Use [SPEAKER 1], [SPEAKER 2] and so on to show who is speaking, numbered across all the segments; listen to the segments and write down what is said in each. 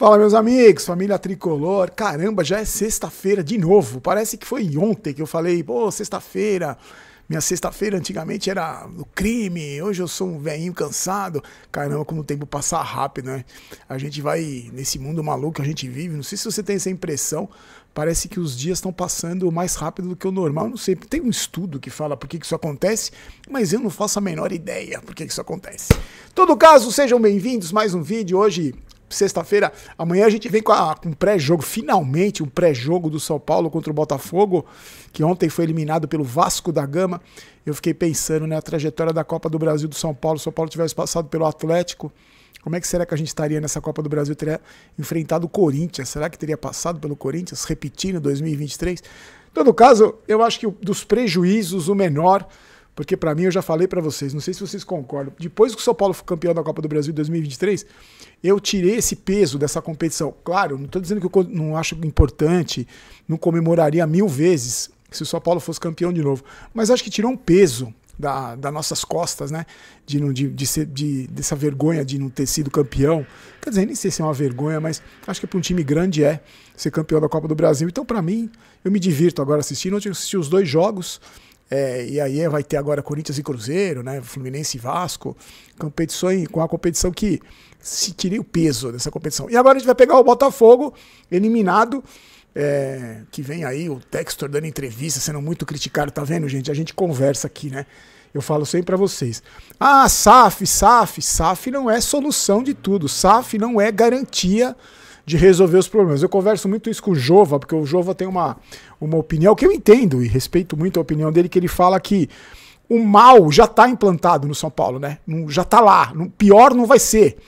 [SPEAKER 1] Fala, meus amigos, família tricolor. Caramba, já é sexta-feira de novo. Parece que foi ontem que eu falei, pô, sexta-feira. Minha sexta-feira antigamente era o crime, hoje eu sou um velhinho cansado. Caramba, como o tempo passa rápido, né? A gente vai, nesse mundo maluco que a gente vive, não sei se você tem essa impressão, parece que os dias estão passando mais rápido do que o normal. Não sei, tem um estudo que fala por que isso acontece, mas eu não faço a menor ideia por que isso acontece. Em todo caso, sejam bem-vindos, mais um vídeo hoje. Sexta-feira, amanhã a gente vem com um pré-jogo, finalmente um pré-jogo do São Paulo contra o Botafogo, que ontem foi eliminado pelo Vasco da Gama. Eu fiquei pensando na trajetória da Copa do Brasil do São Paulo, se o São Paulo tivesse passado pelo Atlético, como é que será que a gente estaria nessa Copa do Brasil? Teria enfrentado o Corinthians, será que teria passado pelo Corinthians, repetindo 2023? Em todo caso, eu acho que dos prejuízos, o menor, porque pra mim, eu já falei pra vocês, não sei se vocês concordam, depois que o São Paulo foi campeão da Copa do Brasil em 2023, eu tirei esse peso dessa competição. Claro, não tô dizendo que eu não acho importante, não comemoraria 1000 vezes se o São Paulo fosse campeão de novo, mas acho que tirou um peso das nossas costas, né, dessa vergonha de não ter sido campeão. Quer dizer, nem sei se é uma vergonha, mas acho que para um time grande ser campeão da Copa do Brasil. Então, pra mim, eu me divirto agora assistindo. Ontem eu assisti os 2 jogos, e aí vai ter agora Corinthians e Cruzeiro, né, Fluminense e Vasco, com a competição que se tirei o peso dessa competição. E agora a gente vai pegar o Botafogo, eliminado, que vem aí o Textor dando entrevista, sendo muito criticado, tá vendo, gente? A gente conversa aqui, né? Eu falo sempre pra vocês. Ah, SAF não é solução de tudo, SAF não é garantia de resolver os problemas. Eu converso muito isso com o Jova, porque o Jova tem uma opinião que eu entendo e respeito muito a opinião dele, que ele fala que o mal já está implantado no São Paulo, né? Já está lá, pior não vai ser.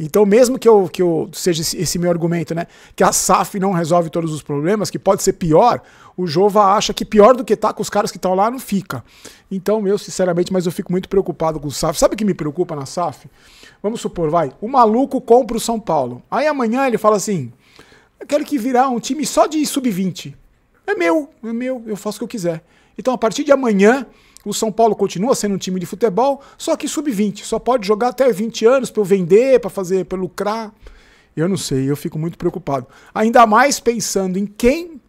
[SPEAKER 1] Então, mesmo que eu seja esse meu argumento, né, que a SAF não resolve todos os problemas, que pode ser pior, o Jova acha que pior do que tá com os caras que estão lá não fica. Então, eu, sinceramente, mas eu fico muito preocupado com o SAF. Sabe o que me preocupa na SAF? Vamos supor, o maluco compra o São Paulo. Aí amanhã ele fala assim, eu quero que virar um time só de sub-20. É meu, eu faço o que eu quiser. Então, a partir de amanhã, o São Paulo continua sendo um time de futebol, só que sub-20. Só pode jogar até 20 anos para eu vender, para lucrar. Eu não sei, eu fico muito preocupado. Ainda mais pensando em quem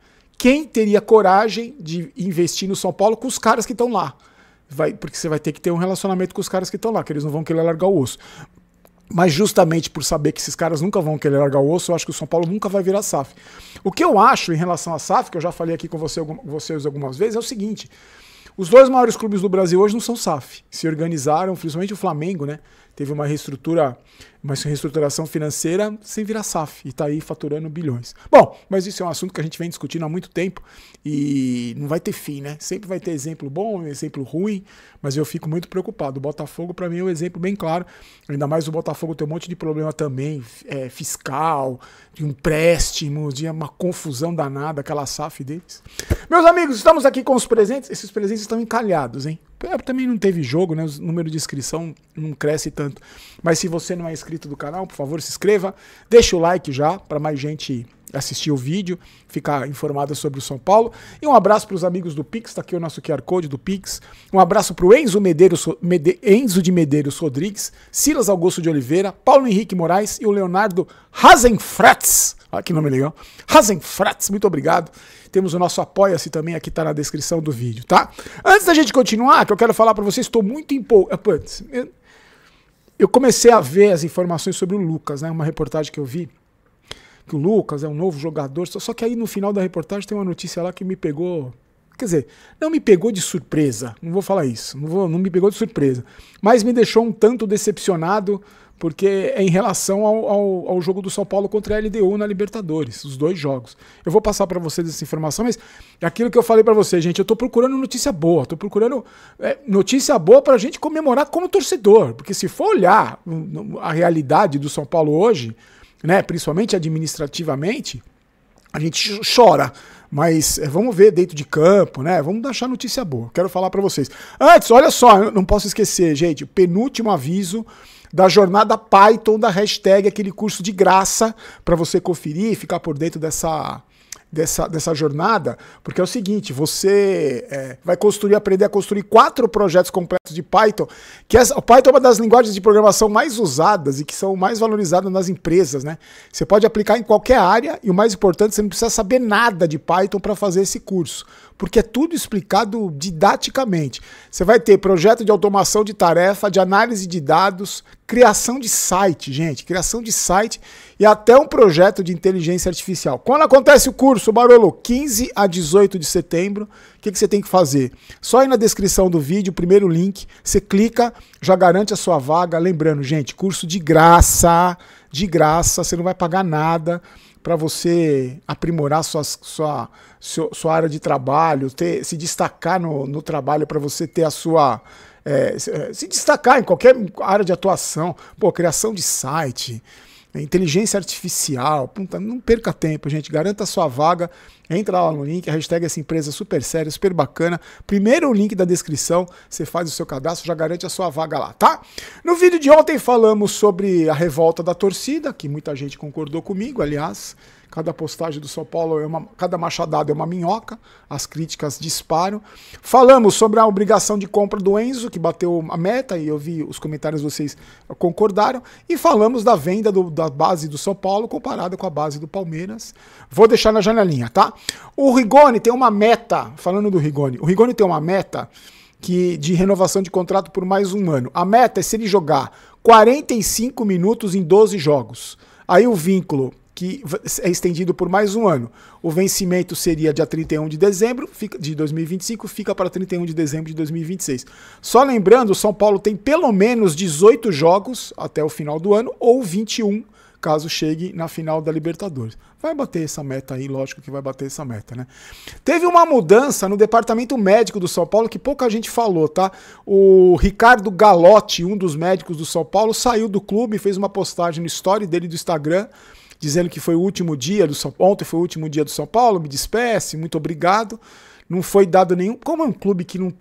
[SPEAKER 1] teria coragem de investir no São Paulo com os caras que estão lá. Porque você vai ter que ter um relacionamento com os caras que estão lá, que eles não vão querer largar o osso. Mas justamente por saber que esses caras nunca vão querer largar o osso, eu acho que o São Paulo nunca vai virar SAF. O que eu acho em relação à SAF, que eu já falei aqui com vocês algumas vezes, é o seguinte: os 2 maiores clubes do Brasil hoje não são SAF. Se organizaram, principalmente o Flamengo, né? Teve uma reestruturação financeira sem virar SAF. E tá aí faturando bilhões. Bom, mas isso é um assunto que a gente vem discutindo há muito tempo. E não vai ter fim, né? Sempre vai ter exemplo bom, exemplo ruim. Mas eu fico muito preocupado. O Botafogo, para mim, é um exemplo bem claro. Ainda mais o Botafogo tem um monte de problema também. Fiscal, de empréstimo, de uma confusão danada, aquela SAF deles. Meus amigos, estamos aqui com os presentes. Esses presentes estão encalhados, hein? Também não teve jogo, né? O número de inscrição não cresce tanto. Mas se você não é inscrito do canal, por favor, se inscreva. Deixa o like já, para mais gente assistir o vídeo, ficar informada sobre o São Paulo. E um abraço para os amigos do Pix, tá aqui o nosso QR Code do Pix. Um abraço para o Enzo de Medeiros Rodrigues, Silas Augusto de Oliveira, Paulo Henrique Moraes e o Leonardo Hasenfratz. Olha que nome legal. Hasenfratz, muito obrigado. Temos o nosso Apoia-se também, aqui tá na descrição do vídeo, tá? Antes da gente continuar, que eu quero falar para vocês, estou muito empolgado. Eu comecei a ver as informações sobre o Lucas, né? Uma reportagem que eu vi, que o Lucas é um novo jogador, só que aí no final da reportagem tem uma notícia lá que me pegou, quer dizer, não me pegou de surpresa, não vou falar isso, não me pegou de surpresa, mas me deixou um tanto decepcionado, porque é em relação ao jogo do São Paulo contra a LDU na Libertadores, os 2 jogos. Eu vou passar para vocês essa informação, mas é aquilo que eu falei para vocês, gente, eu tô procurando notícia boa, tô procurando notícia boa pra gente comemorar como torcedor, porque se for olhar a realidade do São Paulo hoje, né, principalmente administrativamente, a gente chora, mas vamos ver dentro de campo, né? Vamos achar notícia boa. Quero falar para vocês. Antes, olha só, eu não posso esquecer, gente, o penúltimo aviso da jornada Python da hashtag, aquele curso de graça para você conferir e ficar por dentro dessa jornada, porque é o seguinte, você vai aprender a construir 4 projetos completos de Python, que o Python é uma das linguagens de programação mais usadas e que são mais valorizadas nas empresas, né? Você pode aplicar em qualquer área e o mais importante, você não precisa saber nada de Python para fazer esse curso, porque é tudo explicado didaticamente. Você vai ter projeto de automação de tarefa, de análise de dados, criação de site, gente, criação de site e até um projeto de inteligência artificial. Quando acontece o curso, Barolo? 15 a 18 de setembro. O que você tem que fazer? Só ir na descrição do vídeo, o primeiro link, você clica, já garante a sua vaga. Lembrando, gente, curso de graça, você não vai pagar nada para você aprimorar sua área de trabalho, se destacar no trabalho, para você ter a sua... se destacar em qualquer área de atuação, criação de site, inteligência artificial, não perca tempo, gente, garanta a sua vaga, entra lá no link, a hashtag essa empresa super séria, super bacana, primeiro link da descrição, você faz o seu cadastro, já garante a sua vaga lá, tá? No vídeo de ontem falamos sobre a revolta da torcida, que muita gente concordou comigo, aliás, cada postagem do São Paulo, cada machadada é uma minhoca, as críticas disparam. Falamos sobre a obrigação de compra do Enzo, que bateu a meta, e eu vi os comentários, vocês concordaram. E falamos da venda da base do São Paulo comparada com a base do Palmeiras. Vou deixar na janelinha, tá? O Rigoni tem uma meta, falando do Rigoni, o Rigoni tem uma meta de renovação de contrato por mais um ano. A meta é se ele jogar 45 minutos em 12 jogos. Aí o vínculo que é estendido por mais um ano. O vencimento seria dia 31 de dezembro de 2025, fica para 31 de dezembro de 2026. Só lembrando, o São Paulo tem pelo menos 18 jogos até o final do ano, ou 21, caso chegue na final da Libertadores. Vai bater essa meta aí, lógico que vai bater essa meta, né? Teve uma mudança no departamento médico do São Paulo que pouca gente falou, tá? O Ricardo Galotti, um dos médicos do São Paulo, saiu do clube, fez uma postagem no story dele do Instagram, dizendo que foi o último dia ontem foi o último dia do São Paulo, me despeço, muito obrigado. Não foi dado nenhum... Como é um clube que não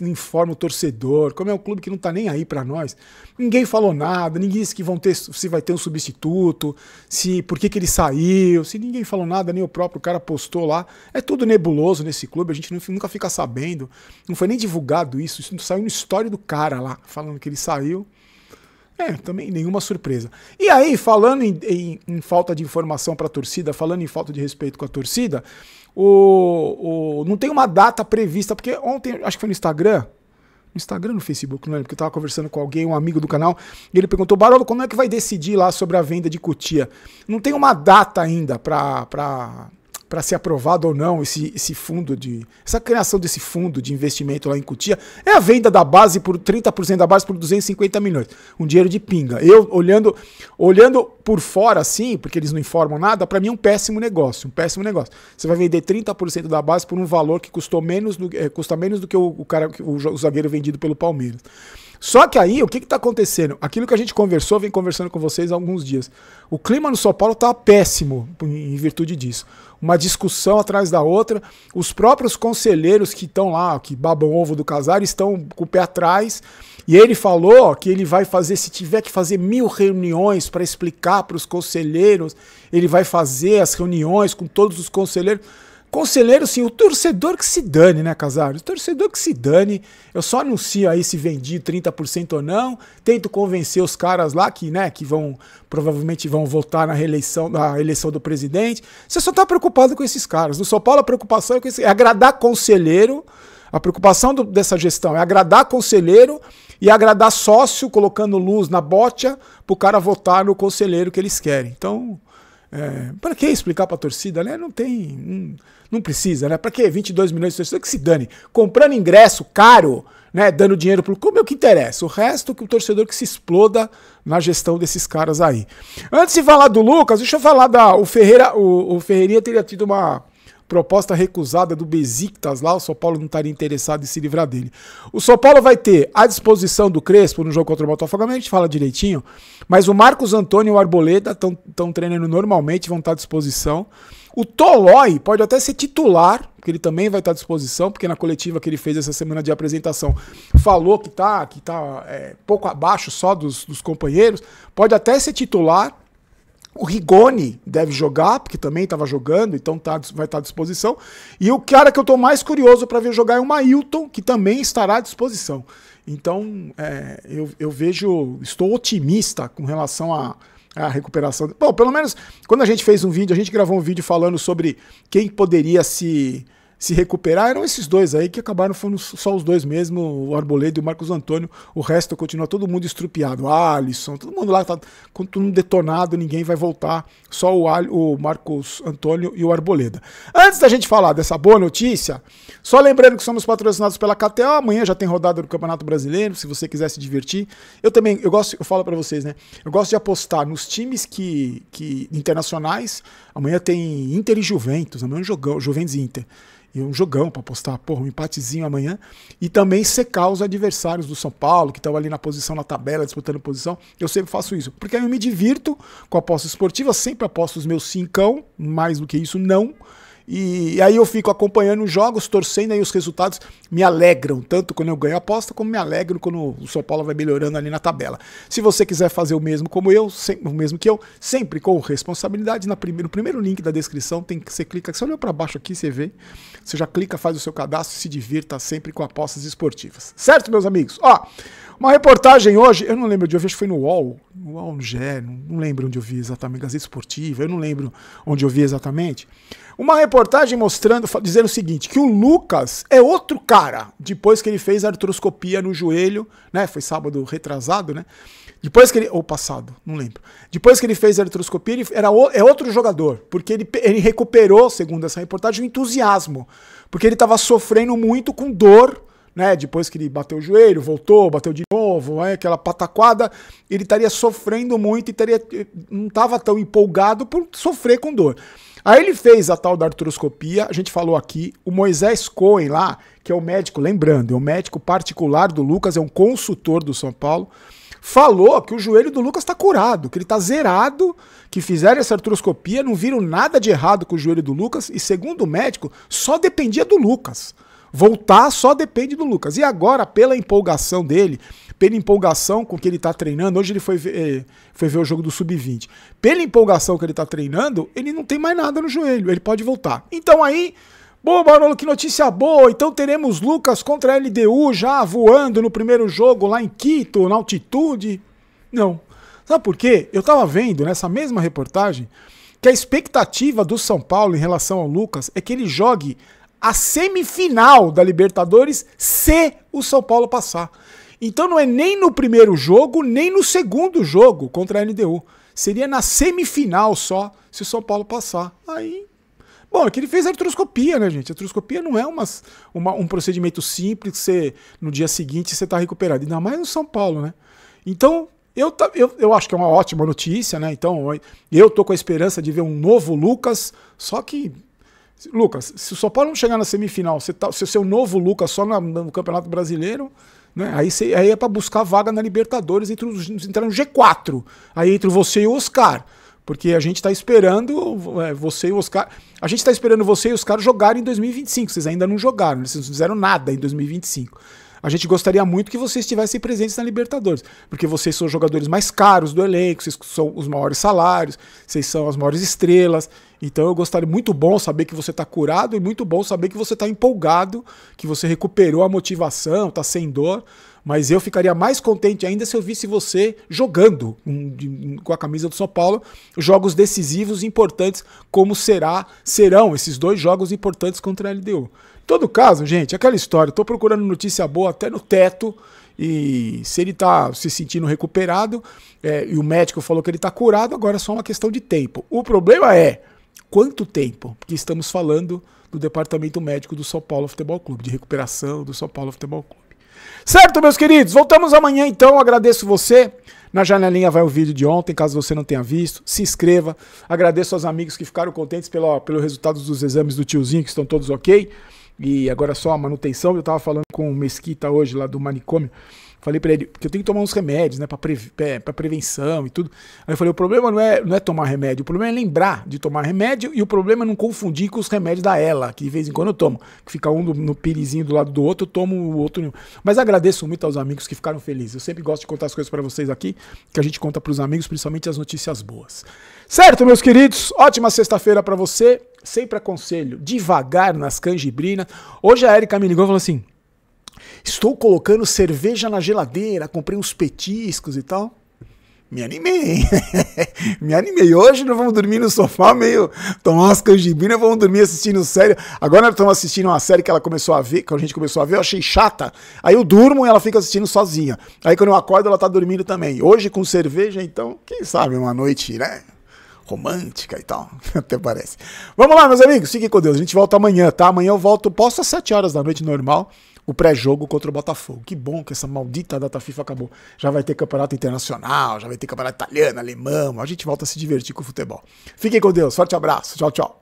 [SPEAKER 1] informa o torcedor, como é um clube que não tá nem aí para nós, ninguém falou nada, ninguém disse que se vai ter um substituto, por que ele saiu, se ninguém falou nada, nem o próprio cara postou lá. É tudo nebuloso nesse clube, a gente nunca fica sabendo, não foi nem divulgado isso saiu no story do cara lá, falando que ele saiu. Também nenhuma surpresa. E aí, falando em falta de informação para a torcida, falando em falta de respeito com a torcida, não tem uma data prevista, porque ontem, acho que foi no Instagram, no Facebook, não lembro, porque eu estava conversando com alguém, um amigo do canal, e ele perguntou, Barolo, como é que vai decidir lá sobre a venda de Cotia? Não tem uma data ainda para ser aprovado ou não essa criação desse fundo de investimento lá em Cotia. É a venda da base por 30% da base por 250 milhões. Um dinheiro de pinga. Eu, olhando por fora assim, porque eles não informam nada, para mim é um péssimo negócio. Você vai vender 30% da base por um valor que custa menos do que o zagueiro vendido pelo Palmeiras. Só que aí, o que está acontecendo? Aquilo que a gente vem conversando com vocês há alguns dias. O clima no São Paulo está péssimo em virtude disso. Uma discussão atrás da outra. Os próprios conselheiros que estão lá, que babam ovo do Casares, estão com o pé atrás. E ele falou que ele vai fazer, se tiver que fazer 1000 reuniões para explicar para os conselheiros, ele vai fazer as reuniões com todos os conselheiros. Conselheiro, sim, o torcedor que se dane, né, Casares? O torcedor que se dane. Eu só anuncio aí se vendi 30% ou não. Tento convencer os caras lá que provavelmente vão votar na eleição do presidente. Você só tá preocupado com esses caras. No São Paulo a preocupação é agradar conselheiro. A preocupação dessa gestão é agradar conselheiro e agradar sócio, colocando luz na bocha pro cara votar no conselheiro que eles querem. Então, para que explicar pra torcida, né? Não precisa, né? Pra que 22 milhões de torcedores que se dane? Comprando ingresso caro, né? Dando dinheiro pro clube é o que interessa. O resto, que o torcedor que se exploda na gestão desses caras aí. Antes de falar do Lucas, deixa eu falar o Ferreira. O Ferreirinha teria tido uma proposta recusada do Besiktas lá, o São Paulo não estaria interessado em se livrar dele. O São Paulo vai ter à disposição do Crespo no jogo contra o Botafogo, a gente fala direitinho, mas o Marcos Antônio e o Arboleda estão treinando normalmente, vão estar à disposição. O Tolói pode até ser titular, porque ele também vai estar à disposição, porque na coletiva que ele fez essa semana de apresentação falou que tá pouco abaixo só dos companheiros, pode até ser titular. O Rigoni deve jogar, porque também estava jogando, então vai estar à disposição. E o cara que eu estou mais curioso para ver jogar é o Mailton, que também estará à disposição. Então, eu estou otimista com relação à recuperação. Bom, pelo menos quando a gente fez um vídeo, a gente gravou um vídeo falando sobre quem poderia se recuperar, eram esses dois aí que acabaram, foram só os dois mesmo, o Arboleda e o Marcos Antônio. O resto continua todo mundo estrupiado, Alisson, todo mundo lá tá com tudo detonado, ninguém vai voltar, só o Marcos Antônio e o Arboleda. Antes da gente falar dessa boa notícia, só lembrando que somos patrocinados pela KTO, amanhã já tem rodada do Campeonato Brasileiro, se você quiser se divertir. Eu falo pra vocês, né, eu gosto de apostar nos times que internacionais. Amanhã tem Inter e Juventus, amanhã é um jogão, Juventus e Inter. E um jogão para apostar, porra, um empatezinho amanhã. E também secar os adversários do São Paulo, que estão ali na posição, na tabela, disputando posição. Eu sempre faço isso, porque aí eu me divirto com a aposta esportiva, sempre aposto os meus cincão, mais do que isso não. E aí eu fico acompanhando os jogos, torcendo, aí os resultados me alegram, tanto quando eu ganho a aposta, como me alegram quando o São Paulo vai melhorando ali na tabela. Se você quiser fazer o mesmo como eu, o mesmo que eu, sempre com responsabilidade, no primeiro link da descrição, você clica, você olhou para baixo aqui, você vê, você já clica, faz o seu cadastro, se divirta sempre com apostas esportivas. Certo, meus amigos? Ó, uma reportagem hoje, eu não lembro de onde eu vi, acho que foi no UOL, no GE, não lembro onde eu vi exatamente, Gazeta Esportiva, eu não lembro onde eu vi exatamente. Uma reportagem mostrando, dizendo o seguinte, que o Lucas é outro cara, depois que ele fez a artroscopia no joelho, né, foi sábado retrasado, né, depois que ele, ou passado, não lembro, depois que ele fez a artroscopia, é outro jogador, porque ele recuperou, segundo essa reportagem, o entusiasmo, porque ele estava sofrendo muito com dor, né, depois que ele bateu o joelho, voltou, bateu de novo, aquela pataquada, ele estaria sofrendo muito e não estava tão empolgado por sofrer com dor. Aí ele fez a tal da artroscopia, a gente falou aqui, o Moisés Cohen lá, que é o médico, lembrando, é o médico particular do Lucas, é um consultor do São Paulo, falou que o joelho do Lucas está curado, que ele está zerado, que fizeram essa artroscopia, não viram nada de errado com o joelho do Lucas, e segundo o médico, só dependia do Lucas. Voltar só depende do Lucas. E agora, pela empolgação dele, pela empolgação com que ele está treinando, hoje ele foi ver o jogo do Sub-20, pela empolgação que ele está treinando, ele não tem mais nada no joelho, ele pode voltar. Então aí, bom, Barolo, que notícia boa, então teremos Lucas contra a LDU já voando no primeiro jogo lá em Quito, na altitude? Não. Sabe por quê? Eu estava vendo nessa mesma reportagem que a expectativa do São Paulo em relação ao Lucas é que ele jogue a semifinal da Libertadores se o São Paulo passar. Então não é nem no primeiro jogo, nem no segundo jogo contra a LDU. Seria na semifinal só, se o São Paulo passar. Aí, bom, é que ele fez a artroscopia, né, gente? A artroscopia não é um procedimento simples que você, no dia seguinte você está recuperado. Ainda mais no São Paulo, né? Então, eu acho que é uma ótima notícia, né? Então, eu tô com a esperança de ver um novo Lucas, só que Lucas, se o São Paulo não chegar na semifinal, se o seu novo Lucas só no Campeonato Brasileiro, né, aí é para buscar vaga na Libertadores, entrar no G4, aí entre você e o Oscar, porque a gente está esperando você e o Oscar, a gente está esperando você e o Oscar jogarem em 2025, vocês ainda não jogaram, vocês não fizeram nada em 2025. A gente gostaria muito que vocês estivessem presentes na Libertadores, porque vocês são os jogadores mais caros do elenco, vocês são os maiores salários, vocês são as maiores estrelas. Então eu gostaria, muito bom saber que você está curado e muito bom saber que você está empolgado, que você recuperou a motivação, está sem dor. Mas eu ficaria mais contente ainda se eu visse você jogando com a camisa do São Paulo jogos decisivos e importantes, como serão esses dois jogos importantes contra a LDU. Em todo caso, gente, aquela história, estou procurando notícia boa até no teto, e se ele está se sentindo recuperado, e o médico falou que ele está curado, agora é só uma questão de tempo. O problema é quanto tempo, porque estamos falando do departamento médico do São Paulo Futebol Clube, de recuperação do São Paulo Futebol Clube. Certo, meus queridos? Voltamos amanhã, então. Agradeço você. Na janelinha vai o vídeo de ontem, caso você não tenha visto. Se inscreva. Agradeço aos amigos que ficaram contentes pelo resultado dos exames do tiozinho, que estão todos ok. E agora só a manutenção. Eu estava falando com o Mesquita hoje, lá do manicômio. Falei pra ele, porque eu tenho que tomar uns remédios, né, pra prevenção e tudo. Aí eu falei, o problema não é tomar remédio, o problema é lembrar de tomar remédio e o problema é não confundir com os remédios da Ela, que de vez em quando eu tomo. Que fica um no pirizinho do lado do outro, eu tomo o outro. Mas agradeço muito aos amigos que ficaram felizes. Eu sempre gosto de contar as coisas pra vocês aqui, que a gente conta pros amigos, principalmente as notícias boas. Certo, meus queridos? Ótima sexta-feira pra você. Sempre aconselho, devagar nas canjibrinas. Hoje a Erika me ligou e falou assim, estou colocando cerveja na geladeira, comprei uns petiscos e tal. Me animei, me animei. Hoje nós vamos dormir no sofá, meio tomar umas canjibrinas, vamos dormir assistindo série. Agora nós estamos assistindo uma série que ela começou a ver, que a gente começou a ver, eu achei chata. Aí eu durmo e ela fica assistindo sozinha. Aí quando eu acordo ela tá dormindo também. Hoje com cerveja, então, quem sabe uma noite, né? Romântica e tal, até parece. Vamos lá, meus amigos, fiquem com Deus. A gente volta amanhã, tá? Amanhã eu volto, posto às 7 horas da noite normal, o pré-jogo contra o Botafogo. Que bom que essa maldita data FIFA acabou. Já vai ter campeonato internacional, já vai ter campeonato italiano, alemão. A gente volta a se divertir com o futebol. Fiquem com Deus, forte abraço. Tchau, tchau.